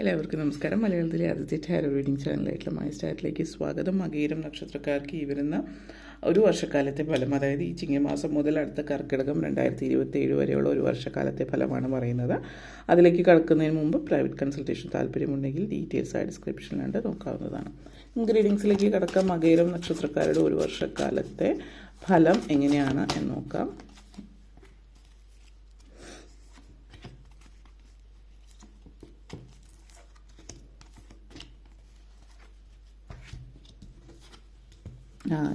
എല്ലാവർക്കും നമസ്കാരം. മലയാളത്തിലെ ആദ്യത്തെ ടാരോ റീഡിംഗ് ചാനലായിട്ടുള്ള മൈ സ്റ്റാറ്റിലേക്ക് സ്വാഗതം. മകയിരം നക്ഷത്രക്കാർക്ക് ഈ വരുന്ന ഒരു വർഷക്കാലത്തെ ഫലം, അതായത് ഈ ചിങ്ങമാസം മുതൽ അടുത്ത കർക്കിടകം 2027 വരെയുള്ള ഒരു വർഷക്കാലത്തെ ഫലമാണ് പറയുന്നത്. അതിലേക്ക് കടക്കുന്നതിന് മുമ്പ് പ്രൈവറ്റ് കൺസൾട്ടേഷൻ താല്പര്യമുണ്ടെങ്കിൽ ഡീറ്റെയിൽസ് ആയി ഡിസ്ക്രിപ്ഷനിലുണ്ട്, നോക്കാവുന്നതാണ്. നമുക്ക് റീഡിങ്സിലേക്ക് കടക്കാം. മകയിരം നക്ഷത്രക്കാരുടെ ഒരു വർഷക്കാലത്തെ ഫലം എങ്ങനെയാണ് എന്ന് നോക്കാം.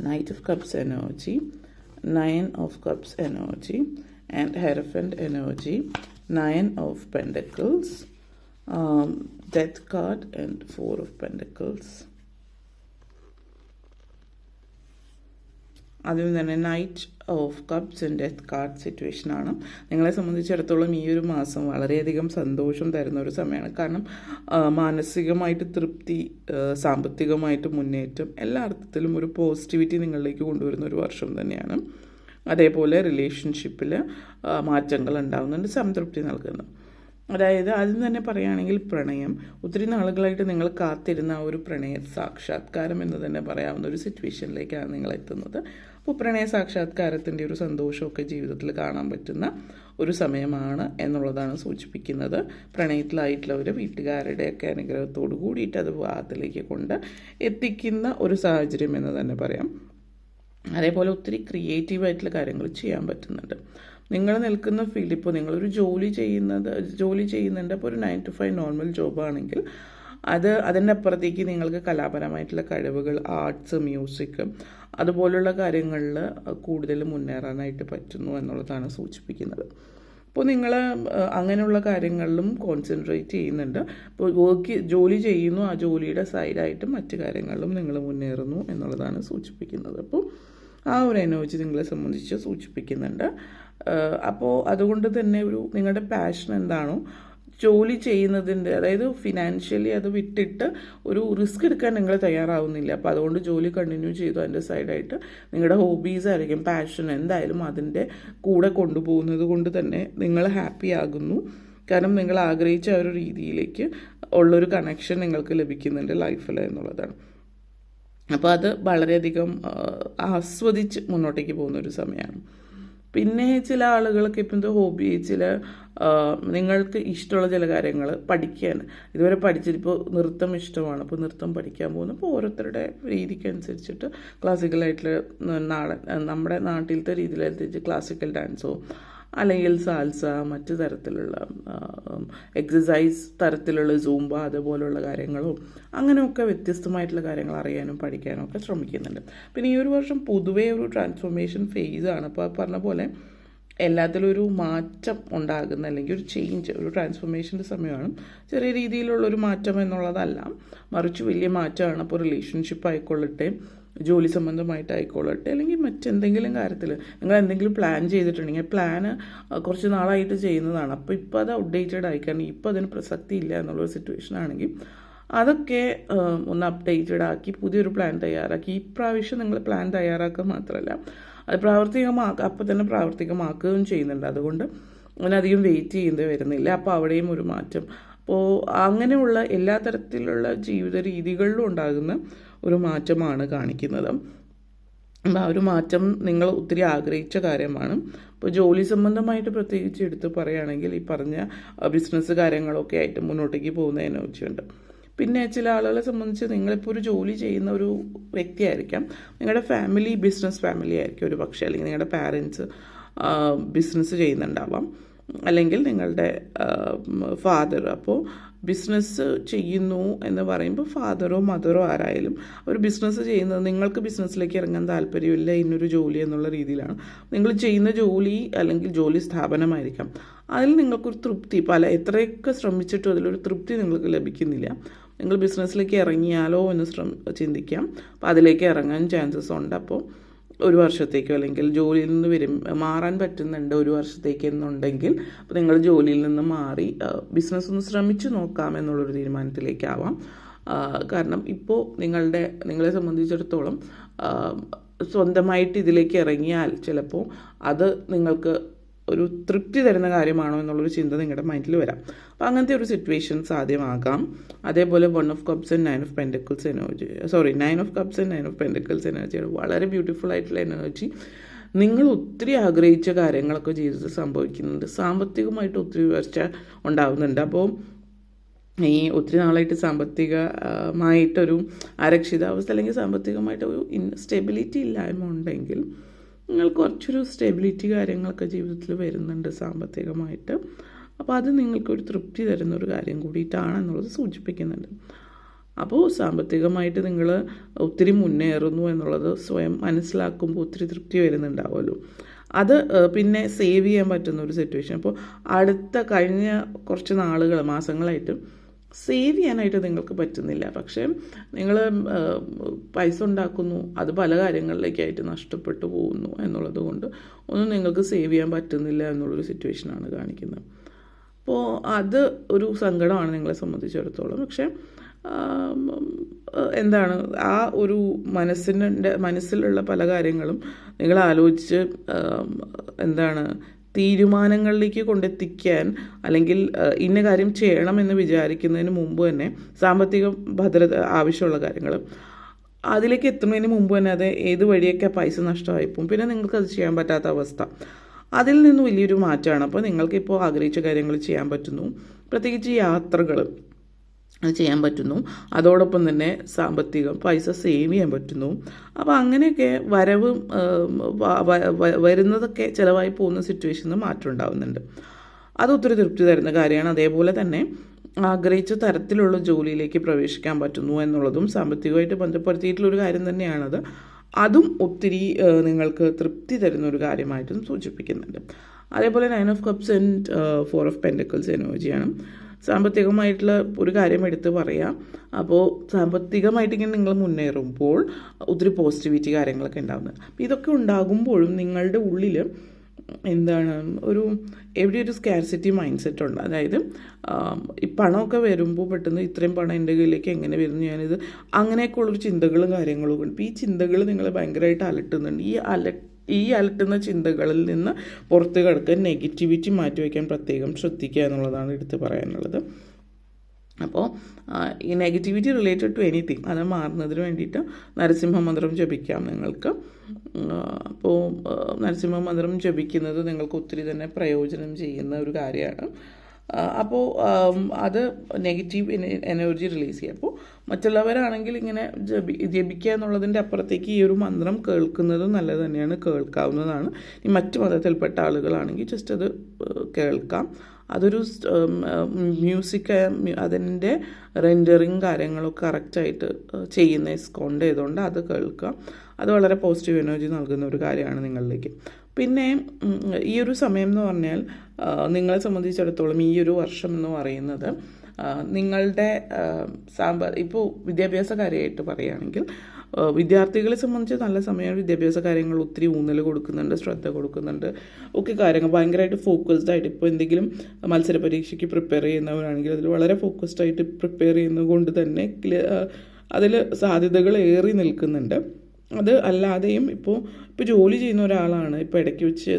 Knight of Cups energy, Nine of Cups energy, and Hierophant energy, Nine of Pentacles, Death card, and Four of Pentacles. അതിൽ തന്നെ night of cups and death card സിറ്റുവേഷനാണ്. നിങ്ങളെ സംബന്ധിച്ചിടത്തോളം ഈ ഒരു മാസം വളരെയധികം സന്തോഷം തരുന്ന ഒരു സമയമാണ്. കാരണം മാനസികമായിട്ട് തൃപ്തി, സാമ്പത്തികമായിട്ട് മുന്നേറ്റം, എല്ലാ അർത്ഥത്തിലും ഒരു പോസിറ്റിവിറ്റി നിങ്ങളിലേക്ക് കൊണ്ടുവരുന്ന ഒരു വർഷം തന്നെയാണ്. അതേപോലെ റിലേഷൻഷിപ്പിൽ മാറ്റങ്ങൾ ഉണ്ടാകുന്നുണ്ട്, സംതൃപ്തി നൽകുന്നു. അതായത് അതിൽ തന്നെ പറയുകയാണെങ്കിൽ പ്രണയം, ഒത്തിരി നാളുകളായിട്ട് നിങ്ങൾ കാത്തിരുന്ന ആ ഒരു പ്രണയ സാക്ഷാത്കാരം എന്ന് തന്നെ പറയാവുന്ന ഒരു സിറ്റുവേഷനിലേക്കാണ് നിങ്ങൾ എത്തുന്നത്. അപ്പോൾ പ്രണയ സാക്ഷാത്കാരത്തിൻ്റെ ഒരു സന്തോഷമൊക്കെ ജീവിതത്തിൽ കാണാൻ പറ്റുന്ന ഒരു സമയമാണ് എന്നുള്ളതാണ് സൂചിപ്പിക്കുന്നത്. പ്രണയത്തിലായിട്ടുള്ളവർ വീട്ടുകാരുടെയൊക്കെ അനുഗ്രഹത്തോടു കൂടിയിട്ട് അത് വിവാഹത്തിലേക്ക് കൊണ്ട് എത്തിക്കുന്ന ഒരു സാഹചര്യം എന്ന് തന്നെ പറയാം. അതേപോലെ ഒത്തിരി ക്രിയേറ്റീവായിട്ടുള്ള കാര്യങ്ങൾ ചെയ്യാൻ പറ്റുന്നുണ്ട്. നിങ്ങൾ നിൽക്കുന്ന ഫീൽഡ്, ഇപ്പോൾ നിങ്ങളൊരു ജോലി ചെയ്യുന്നുണ്ട്. അപ്പോൾ ഒരു 9 to 5 നോർമൽ ജോബാണെങ്കിൽ അതിൻ്റെ അപ്പുറത്തേക്ക് നിങ്ങൾക്ക് കലാപരമായിട്ടുള്ള കഴിവുകൾ, ആർട്സ്, മ്യൂസിക് അതുപോലുള്ള കാര്യങ്ങളിൽ കൂടുതൽ മുന്നേറാനായിട്ട് പറ്റുന്നു എന്നുള്ളതാണ് സൂചിപ്പിക്കുന്നത്. അപ്പോൾ നിങ്ങൾ അങ്ങനെയുള്ള കാര്യങ്ങളിലും കോൺസെൻട്രേറ്റ് ചെയ്യുന്നുണ്ട്. ഇപ്പോൾ ജോലി ചെയ്യുന്നു, ആ ജോലിയുടെ സൈഡായിട്ട് മറ്റു കാര്യങ്ങളിലും നിങ്ങൾ മുന്നേറുന്നു എന്നുള്ളതാണ് സൂചിപ്പിക്കുന്നത്. അപ്പോൾ ആ ഒരു എനർജി നിങ്ങളെ സംബന്ധിച്ച് സൂചിപ്പിക്കുന്നുണ്ട്. അപ്പോൾ അതുകൊണ്ട് തന്നെ നിങ്ങളുടെ പാഷൻ എന്താണോ ജോലി ചെയ്യുന്നതിൻ്റെ, അതായത് ഫിനാൻഷ്യലി അത് വിട്ടിട്ട് ഒരു റിസ്ക് എടുക്കാൻ നിങ്ങൾ തയ്യാറാവുന്നില്ല. അപ്പോൾ അതുകൊണ്ട് ജോലി കണ്ടിന്യൂ ചെയ്തു, അതിൻ്റെ സൈഡായിട്ട് നിങ്ങളുടെ ഹോബീസ് ആയിരിക്കും, പാഷൻ എന്തായാലും അതിൻ്റെ കൂടെ കൊണ്ടുപോകുന്നത് കൊണ്ട് തന്നെ നിങ്ങൾ ഹാപ്പി ആകുന്നു. കാരണം നിങ്ങൾ ആഗ്രഹിച്ച ആ ഒരു രീതിയിലേക്ക് ഉള്ളൊരു കണക്ഷൻ നിങ്ങൾക്ക് ലഭിക്കുന്നുണ്ട് ലൈഫിൽ എന്നുള്ളതാണ്. അപ്പോൾ അത് വളരെയധികം ആസ്വദിച്ച് മുന്നോട്ടേക്ക് പോകുന്ന ഒരു സമയമാണ്. പിന്നെ ചില ആളുകൾക്ക് ഇപ്പം ഹോബി, നിങ്ങൾക്ക് ഇഷ്ടമുള്ള ചില കാര്യങ്ങൾ പഠിക്കാൻ, ഇതുവരെ പഠിച്ചിട്ടിപ്പോൾ നൃത്തം ഇഷ്ടമാണ്, അപ്പോൾ നൃത്തം പഠിക്കാൻ പോകുന്നു. അപ്പോൾ ഓരോരുത്തരുടെ രീതിക്കനുസരിച്ചിട്ട് ക്ലാസിക്കലായിട്ടുള്ള നമ്മുടെ നാട്ടിലത്തെ രീതിയിലനുസരിച്ച് ക്ലാസിക്കൽ ഡാൻസോ അല്ലെങ്കിൽ സാൽസ, മറ്റു തരത്തിലുള്ള എക്സസൈസ് തരത്തിലുള്ള സൂംബ അതുപോലുള്ള കാര്യങ്ങളോ അങ്ങനെയൊക്കെ വ്യത്യസ്തമായിട്ടുള്ള കാര്യങ്ങൾ അറിയാനും പഠിക്കാനും ഒക്കെ ശ്രമിക്കുന്നുണ്ട്. പിന്നെ ഈ ഒരു വർഷം പൊതുവേ ഒരു ട്രാൻസ്ഫോർമേഷൻ ഫേസാണ്. അപ്പോൾ പറഞ്ഞ പോലെ എല്ലാത്തിലും ഒരു മാറ്റം ഉണ്ടാകുന്ന, അല്ലെങ്കിൽ ഒരു ചേഞ്ച്, ഒരു ട്രാൻസ്ഫോർമേഷൻ്റെ സമയമാണ്. ചെറിയ രീതിയിലുള്ളൊരു മാറ്റം എന്നുള്ളതല്ല, മറിച്ച് വലിയ മാറ്റമാണ്. അപ്പോൾ റിലേഷൻഷിപ്പ് ആയിക്കൊള്ളട്ടെ, ജോലി സംബന്ധമായിട്ടായിക്കൊള്ളട്ടെ, അല്ലെങ്കിൽ മറ്റെന്തെങ്കിലും കാര്യത്തിൽ നിങ്ങൾ എന്തെങ്കിലും പ്ലാൻ ചെയ്തിട്ടുണ്ടെങ്കിൽ പ്ലാന് കുറച്ച് നാളായിട്ട് ചെയ്യുന്നതാണ്, അപ്പോൾ ഇപ്പോൾ അത് ഔട്ട്ഡേറ്റഡ് ആയി, കാരണം ഇപ്പോൾ അതിന് പ്രസക്തി ഇല്ല എന്നുള്ളൊരു സിറ്റുവേഷൻ ആണെങ്കിൽ അതൊക്കെ ഒന്ന് അപ്ഡേറ്റഡ് ആക്കി പുതിയൊരു പ്ലാൻ തയ്യാറാക്കി. ഇപ്രാവശ്യം നിങ്ങൾ പ്ലാൻ തയ്യാറാക്കുക മാത്രമല്ല അത് അപ്പോൾ തന്നെ പ്രാവർത്തികമാക്കുകയും ചെയ്യുന്നുണ്ട്. അതുകൊണ്ട് അതിനധികം വെയിറ്റ് ചെയ്യേണ്ടി വരുന്നില്ല. അപ്പോൾ അവിടെയും ഒരു മാറ്റം. അപ്പോൾ അങ്ങനെയുള്ള എല്ലാ തരത്തിലുള്ള ജീവിത രീതികളിലും ഉണ്ടാകുന്ന ഒരു മാറ്റമാണ് കാണിക്കുന്നത്. അപ്പോൾ ആ ഒരു മാറ്റം നിങ്ങൾ ഒത്തിരി ആഗ്രഹിച്ച കാര്യമാണ്. ഇപ്പോൾ ജോലി സംബന്ധമായിട്ട് പ്രത്യേകിച്ച് എടുത്ത് പറയുകയാണെങ്കിൽ ഈ പറഞ്ഞ ബിസിനസ് കാര്യങ്ങളൊക്കെ ആയിട്ട് മുന്നോട്ടേക്ക് പോകുന്ന എനർജിയുണ്ട്. പിന്നെ ചില ആളുകളെ സംബന്ധിച്ച് നിങ്ങളിപ്പോൾ ഒരു ജോലി ചെയ്യുന്ന ഒരു വ്യക്തിയായിരിക്കാം, നിങ്ങളുടെ ഫാമിലി ബിസിനസ് ഫാമിലി ആയിരിക്കും ഒരു പക്ഷേ, അല്ലെങ്കിൽ നിങ്ങളുടെ പാരൻസ് ബിസിനസ് ചെയ്യുന്നുണ്ടാവാം, അല്ലെങ്കിൽ നിങ്ങളുടെ ഫാദർ. അപ്പോൾ ബിസിനസ് ചെയ്യുന്നു എന്ന് പറയുമ്പോൾ ഫാദറോ മദറോ ആരായാലും അവർ ബിസിനസ് ചെയ്യുന്നത്, നിങ്ങൾക്ക് ബിസിനസ്സിലേക്ക് ഇറങ്ങാൻ താല്പര്യമില്ല, ഇന്നൊരു ജോലി എന്നുള്ള രീതിയിലാണ്. നിങ്ങൾ ചെയ്യുന്ന ജോലി അല്ലെങ്കിൽ ജോലി സ്ഥാപനമായിരിക്കാം, അതിൽ നിങ്ങൾക്കൊരു തൃപ്തി, എത്രയൊക്കെ ശ്രമിച്ചിട്ടും അതിലൊരു തൃപ്തി നിങ്ങൾക്ക് ലഭിക്കുന്നില്ല. നിങ്ങൾ ബിസിനസ്സിലേക്ക് ഇറങ്ങിയാലോ എന്ന് ചിന്തിക്കാം. അപ്പോൾ അതിലേക്ക് ഇറങ്ങാൻ ചാൻസസ് ഉണ്ട്. അപ്പോൾ ഒരു വർഷത്തേക്കോ അല്ലെങ്കിൽ ജോലിയിൽ നിന്ന് മാറാൻ പറ്റുന്നുണ്ട് ഒരു വർഷത്തേക്ക് എന്നുണ്ടെങ്കിൽ, അപ്പോൾ നിങ്ങൾ ജോലിയിൽ നിന്ന് മാറി ബിസിനസ് ഒന്ന് ശ്രമിച്ചു നോക്കാം എന്നുള്ളൊരു തീരുമാനത്തിലേക്കാവാം. കാരണം ഇപ്പോൾ നിങ്ങളെ സംബന്ധിച്ചിടത്തോളം സ്വന്തമായിട്ട് ഇതിലേക്ക് ഇറങ്ങിയാൽ ചിലപ്പോൾ അത് നിങ്ങൾക്ക് ഒരു തൃപ്തി തരുന്ന കാര്യമാണോ എന്നുള്ളൊരു ചിന്ത നിങ്ങളുടെ മൈൻഡിൽ വരാം. അപ്പോൾ അങ്ങനത്തെ ഒരു സിറ്റുവേഷൻ സാധ്യമാകാം. അതേപോലെ 1 of cups and 9 of pentacles energy, 9 of cups and 9 of pentacles എനർജിയാണ് വളരെ ബ്യൂട്ടിഫുൾ ആയിട്ടുള്ള എനർജി. നിങ്ങൾ ഒത്തിരി ആഗ്രഹിച്ച കാര്യങ്ങളൊക്കെ ജീവിതത്തിൽ സംഭവിക്കുന്നുണ്ട്. സാമ്പത്തികമായിട്ട് ഒത്തിരി ഉയർച്ച ഉണ്ടാകുന്നുണ്ട്. അപ്പോൾ ഈ ഒത്തിരി നാളായിട്ട് സാമ്പത്തികമായിട്ടൊരു അരക്ഷിതാവസ്ഥ അല്ലെങ്കിൽ സാമ്പത്തികമായിട്ടൊരു സ്റ്റെബിലിറ്റി ഇല്ലായ്മ ഉണ്ടെങ്കിൽ നിങ്ങൾ കുറച്ചൊരു സ്റ്റെബിലിറ്റി കാര്യങ്ങളൊക്കെ ജീവിതത്തിൽ വരുന്നുണ്ട് സാമ്പത്തികമായിട്ട്. അപ്പോൾ അത് നിങ്ങൾക്കൊരു തൃപ്തി തരുന്നൊരു കാര്യം കൂടിയിട്ടാണെന്നുള്ളത് സൂചിപ്പിക്കുന്നുണ്ട്. അപ്പോൾ സാമ്പത്തികമായിട്ട് നിങ്ങൾ ഒത്തിരി മുന്നേറുന്നു എന്നുള്ളത് സ്വയം മനസ്സിലാക്കുമ്പോൾ ഒത്തിരി തൃപ്തി വരുന്നുണ്ടാവുമല്ലോ. അത് പിന്നെ സേവ് ചെയ്യാൻ പറ്റുന്ന ഒരു സിറ്റുവേഷൻ. അപ്പോൾ കഴിഞ്ഞ കുറച്ച് മാസങ്ങളായിട്ട് സേവ് ചെയ്യാനായിട്ട് നിങ്ങൾക്ക് പറ്റുന്നില്ല. പക്ഷേ നിങ്ങൾ പൈസ ഉണ്ടാക്കുന്നു, അത് പല കാര്യങ്ങളിലേക്കായിട്ട് നഷ്ടപ്പെട്ടു പോകുന്നു എന്നുള്ളത് കൊണ്ട് ഒന്നും നിങ്ങൾക്ക് സേവ് ചെയ്യാൻ പറ്റുന്നില്ല എന്നുള്ളൊരു സിറ്റുവേഷനാണ് കാണിക്കുന്നത്. അപ്പോൾ അത് ഒരു സങ്കടമാണ് നിങ്ങളെ സംബന്ധിച്ചിടത്തോളം. പക്ഷേ എന്താണ് ആ ഒരു മനസ്സിലുള്ള പല കാര്യങ്ങളും നിങ്ങൾ ആലോചിച്ച് തീരുമാനങ്ങളിലേക്ക് കൊണ്ടെത്തിക്കാൻ അല്ലെങ്കിൽ ഇന്ന കാര്യം ചെയ്യണമെന്ന് വിചാരിക്കുന്നതിന് മുമ്പ് തന്നെ സാമ്പത്തിക ഭദ്രത ആവശ്യമുള്ള കാര്യങ്ങൾ അതിലേക്ക് എത്തുന്നതിന് മുമ്പ് തന്നെ അത് ഏത് വഴിയൊക്കെ പൈസ നഷ്ടമായിപ്പോവും. പിന്നെ നിങ്ങൾക്കത് ചെയ്യാൻ പറ്റാത്ത അവസ്ഥ, അതിൽ നിന്ന് വലിയൊരു മാറ്റമാണ്. അപ്പോൾ നിങ്ങൾക്കിപ്പോൾ ആഗ്രഹിച്ച കാര്യങ്ങൾ ചെയ്യാൻ പറ്റുന്നു, പ്രത്യേകിച്ച് യാത്രകൾ ചെയ്യാൻ പറ്റുന്നു. അതോടൊപ്പം തന്നെ പൈസ സേവ് ചെയ്യാൻ പറ്റുന്നു. അപ്പോൾ അങ്ങനെയൊക്കെ വരുന്നതൊക്കെ ചിലവായി പോകുന്ന സിറ്റുവേഷനിൽ മാറ്റം ഉണ്ടാകുന്നുണ്ട്. അതൊത്തിരി തൃപ്തി തരുന്ന കാര്യമാണ്. അതേപോലെ തന്നെ ആഗ്രഹിച്ച തരത്തിലുള്ള ജോലിയിലേക്ക് പ്രവേശിക്കാൻ പറ്റുന്നു എന്നുള്ളതും സാമ്പത്തികമായിട്ട് ബന്ധപ്പെടുത്തിയിട്ടുള്ളൊരു കാര്യം തന്നെയാണത്. അതും ഒത്തിരി നിങ്ങൾക്ക് തൃപ്തി തരുന്നൊരു കാര്യമായിട്ടും സൂചിപ്പിക്കുന്നുണ്ട്. അതേപോലെ 9 of cups and 4 of pentacles എനർജിയാണ്. സാമ്പത്തികമായിട്ടുള്ള ഒരു കാര്യം എടുത്ത് പറയാം. അപ്പോൾ സാമ്പത്തികമായിട്ട് ഇങ്ങനെ നിങ്ങൾ മുന്നേറുമ്പോൾ ഒത്തിരി പോസിറ്റിവിറ്റി കാര്യങ്ങളൊക്കെ ഉണ്ടാകുന്നത്. അപ്പോൾ ഇതൊക്കെ ഉണ്ടാകുമ്പോഴും നിങ്ങളുടെ ഉള്ളിൽ എവിടെ ഒരു സ്കാർസിറ്റി മൈൻഡ് സെറ്റ് ഉണ്ട്. അതായത് ഈ പണമൊക്കെ വരുമ്പോൾ പെട്ടെന്ന് ഇത്രയും പണം എൻ്റെ കയ്യിലേക്ക് എങ്ങനെ വരുന്നു, ഞാനിത് അങ്ങനെയൊക്കെയുള്ളൊരു ചിന്തകളും കാര്യങ്ങളും ഉണ്ട്. അപ്പോൾ ഈ ചിന്തകൾ നിങ്ങളെ ഭയങ്കരമായിട്ട് അലട്ടുന്നുണ്ട്. ഈ അലട്ടുന്ന ചിന്തകളിൽ നിന്ന് പുറത്ത് കിടക്കാൻ നെഗറ്റിവിറ്റി മാറ്റിവെക്കാൻ പ്രത്യേകം ശ്രദ്ധിക്കുക എന്നുള്ളതാണ് എടുത്ത് പറയാനുള്ളത്. അപ്പോൾ ഈ നെഗറ്റിവിറ്റി റിലേറ്റഡ് ടു എനിത്തിങ് അത് മാറുന്നതിന് വേണ്ടിയിട്ട് നരസിംഹ മന്ത്രം ജപിക്കാം നിങ്ങൾക്ക്. അപ്പോൾ നരസിംഹ മന്ത്രം ജപിക്കുന്നത് നിങ്ങൾക്ക് ഒത്തിരി തന്നെ പ്രയോജനം ചെയ്യുന്ന ഒരു കാര്യമാണ്. അപ്പോൾ അത് നെഗറ്റീവ് എനർജി റിലീസ് ചെയ്യുക. അപ്പോൾ മറ്റുള്ളവരാണെങ്കിൽ ഇങ്ങനെ ജപിക്കുക എന്നുള്ളതിൻ്റെ അപ്പുറത്തേക്ക് ഈ ഒരു മന്ത്രം കേൾക്കുന്നത് നല്ലത് തന്നെയാണ്, കേൾക്കാവുന്നതാണ്. ഈ മറ്റു മതത്തിൽപ്പെട്ട ആളുകളാണെങ്കിൽ ജസ്റ്റ് അത് കേൾക്കാം. അതൊരു മ്യൂസിക് അതിൻ്റെ റെൻഡറിങ് കാര്യങ്ങളൊക്കെ കറക്റ്റായിട്ട് ചെയ്യുന്ന ഇസ്കോണ്ട് ചെയ്തുകൊണ്ട് അത് കേൾക്കാം. അത് വളരെ പോസിറ്റീവ് എനർജി നൽകുന്ന ഒരു കാര്യമാണ് നിങ്ങളിലേക്ക്. പിന്നെ ഈ ഒരു സമയം എന്ന് പറഞ്ഞാൽ നിങ്ങളെ സംബന്ധിച്ചിടത്തോളം ഈ ഒരു വർഷം എന്ന് പറയുന്നത് നിങ്ങളുടെ ഇപ്പോൾ വിദ്യാഭ്യാസ കാര്യമായിട്ട് പറയുകയാണെങ്കിൽ വിദ്യാർത്ഥികളെ സംബന്ധിച്ച് നല്ല സമയമാണ്. വിദ്യാഭ്യാസ കാര്യങ്ങൾ ഒത്തിരി ഊന്നൽ കൊടുക്കുന്നുണ്ട്, ശ്രദ്ധ കൊടുക്കുന്നുണ്ട്, ഒക്കെ കാര്യങ്ങൾ ഭയങ്കരമായിട്ട് ഫോക്കസ്ഡ് ആയിട്ട്. ഇപ്പോൾ എന്തെങ്കിലും മത്സര പരീക്ഷയ്ക്ക് പ്രിപ്പയർ ചെയ്യുന്നവരാണെങ്കിൽ അതിൽ വളരെ ഫോക്കസ്ഡ് ആയിട്ട് പ്രിപ്പയർ ചെയ്യുന്നത് കൊണ്ട് തന്നെ അതിൽ സാധ്യതകൾ ഏറി നിൽക്കുന്നുണ്ട്. അത് അല്ലാതെയും ഇപ്പോൾ ജോലി ചെയ്യുന്ന ഒരാളാണ്, ഇപ്പോൾ ഇടയ്ക്ക് വെച്ച്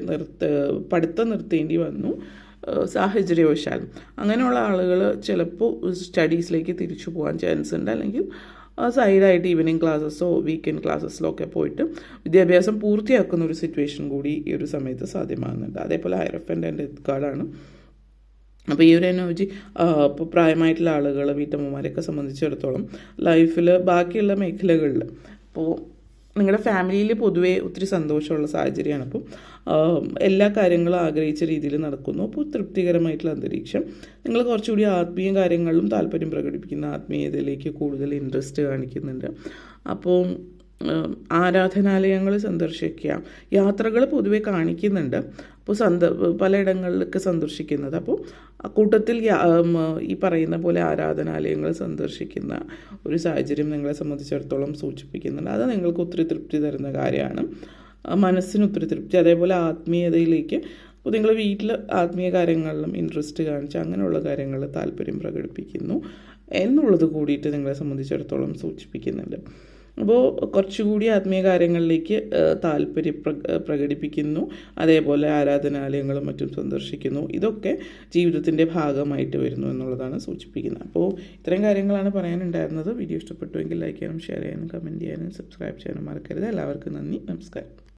പഠിത്തം നിർത്തേണ്ടി വന്നു സാഹചര്യവശാൽ, അങ്ങനെയുള്ള ആളുകൾ ചിലപ്പോൾ സ്റ്റഡീസിലേക്ക് തിരിച്ചു പോകാൻ ചാൻസ് ഉണ്ട്. അല്ലെങ്കിൽ സൈഡായിട്ട് ഈവനിങ് ക്ലാസ്സസോ വീക്കെൻഡ് ക്ലാസ്സസിലോ ഒക്കെ പോയിട്ട് വിദ്യാഭ്യാസം പൂർത്തിയാക്കുന്ന ഒരു സിറ്റുവേഷൻ കൂടി ഈ ഒരു സമയത്ത് സാധ്യമാകുന്നുണ്ട്. അതേപോലെ ഹയറഫൻ്റ് ആൻഡ് ഡെത്ത് കാർഡാണ്. അപ്പോൾ ഈ ഒരു എനർജി ഇപ്പോൾ പ്രായമായിട്ടുള്ള ആളുകൾ, വീട്ടമ്മമാരെയൊക്കെ സംബന്ധിച്ചിടത്തോളം ലൈഫിൽ ബാക്കിയുള്ള മേഖലകളിൽ ഇപ്പോൾ നിങ്ങളുടെ ഫാമിലിയിൽ പൊതുവേ ഒത്തിരി സന്തോഷമുള്ള സാഹചര്യമാണ്. അപ്പോൾ എല്ലാ കാര്യങ്ങളും ആഗ്രഹിച്ച രീതിയിൽ നടക്കുന്നു. അപ്പോൾ തൃപ്തികരമായിട്ടുള്ള അന്തരീക്ഷം. നിങ്ങൾ കുറച്ചുകൂടി ആത്മീയ കാര്യങ്ങളിലും താല്പര്യം പ്രകടിപ്പിക്കുന്ന ആത്മീയതയിലേക്ക് കൂടുതൽ ഇൻട്രസ്റ്റ് കാണിക്കുന്നുണ്ട്. അപ്പോൾ ആരാധനാലയങ്ങൾ സന്ദർശിക്കുക, യാത്രകൾ പൊതുവെ കാണിക്കുന്നുണ്ട്. അപ്പോൾ പലയിടങ്ങളിലൊക്കെ സന്ദർശിക്കുന്നത്. അപ്പോൾ അക്കൂട്ടത്തിൽ ഈ പറയുന്ന പോലെ ആരാധനാലയങ്ങൾ സന്ദർശിക്കുന്ന ഒരു സാഹചര്യം നിങ്ങളെ സംബന്ധിച്ചിടത്തോളം സൂചിപ്പിക്കുന്നുണ്ട്. അത് നിങ്ങൾക്ക് ഒത്തിരി തൃപ്തി തരുന്ന കാര്യമാണ്, മനസ്സിന് ഒത്തിരി തൃപ്തി. അതേപോലെ ആത്മീയതയിലേക്ക് അപ്പോൾ നിങ്ങൾ വീട്ടിൽ ആത്മീയ കാര്യങ്ങളിലും ഇൻട്രസ്റ്റ് കാണിച്ച് അങ്ങനെയുള്ള കാര്യങ്ങളിൽ താല്പര്യം പ്രകടിപ്പിക്കുന്നു എന്നുള്ളത് കൂടിയിട്ട് നിങ്ങളെ സംബന്ധിച്ചിടത്തോളം സൂചിപ്പിക്കുന്നുണ്ട്. അപ്പോൾ കുറച്ചുകൂടി ആത്മീയ കാര്യങ്ങളിലേക്ക് താല്പര്യം പ്രകടിപ്പിക്കുന്നു. അതേപോലെ ആരാധനാലയങ്ങളും മറ്റും സന്ദർശിക്കുന്നു. ഇതൊക്കെ ജീവിതത്തിൻ്റെ ഭാഗമായിട്ട് വരുന്നു എന്നുള്ളതാണ് സൂചിപ്പിക്കുന്നത്. അപ്പോൾ ഇത്രയും കാര്യങ്ങളാണ് പറയാനുണ്ടായിരുന്നത്. വീഡിയോ ഇഷ്ടപ്പെട്ടുവെങ്കിൽ ലൈക്ക് ചെയ്യാനും ഷെയർ ചെയ്യാനും കമൻറ്റ് ചെയ്യാനും സബ്സ്ക്രൈബ് ചെയ്യാനും മറക്കരുത്. എല്ലാവർക്കും നന്ദി, നമസ്കാരം.